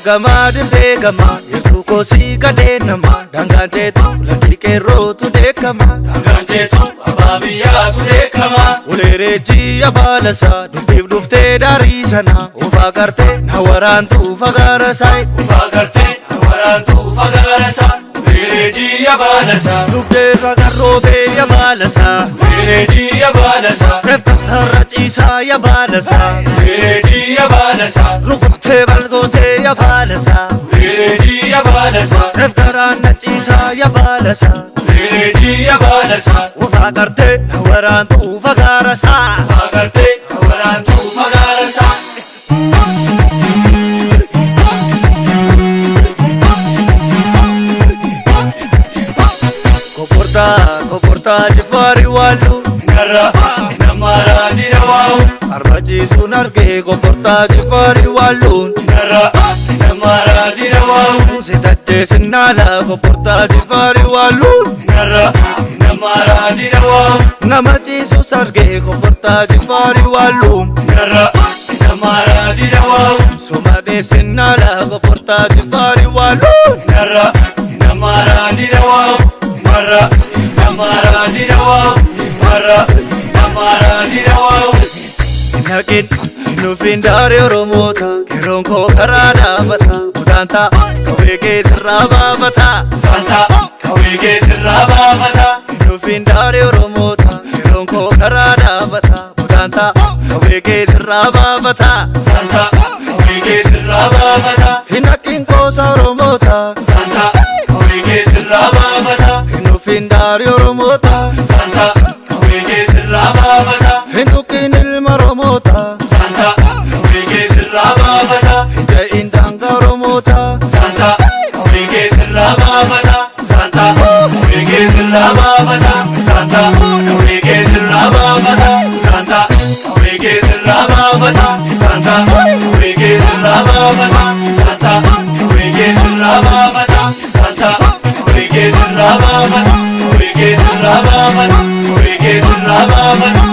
Gama dimbe gama yertu kosi kadenama dangante tu lagi kero tu dekama dangante tu ababiya tu dekama ulereji abalasa dubif dufte dari sana ufa karte nawaran tu fagara sai ulereji abalasa dubde ragarobe abalasa ulereji abalasa reptara chisa abalasa ulereji abalasa rugote balgote abalasa ulereji abalasa reptara nachisa abalasa ulereji abalasa ufa karte nawaran tu fagara sai nawaran tu fagara sa Koporta jifari walu nara namara jirawau arraji sunarge koporta jifari walu nara namara jirawau sitache sinala koporta jifari walu nara namara jirawau namachi susarge koporta jifari walu nara namara jirawau sumade sinala koporta jifari walu nara namara jirawau nara namara jirawau nara namara jirawau nakin nufin dari oromota keronko karada bata budanta kawege siraba bata santa kawege siraba bata nufin dari oromota keronko karada bata budanta kawege siraba bata santa kawege siraba bata hinakin kosa oromota santa kawege siraba bata nufin dari oromota santa kawege siraba bata hindukin ilma oromota santa kawege siraba bata hinja indanga oromota santa kawege siraba bata santa kawege siraba bata santa kawege siraba bata santa kawege siraba bata santa kawege siraba bata santa kawege siraba bata santa kawege siraba bata kawege siraba bata kawege siraba bata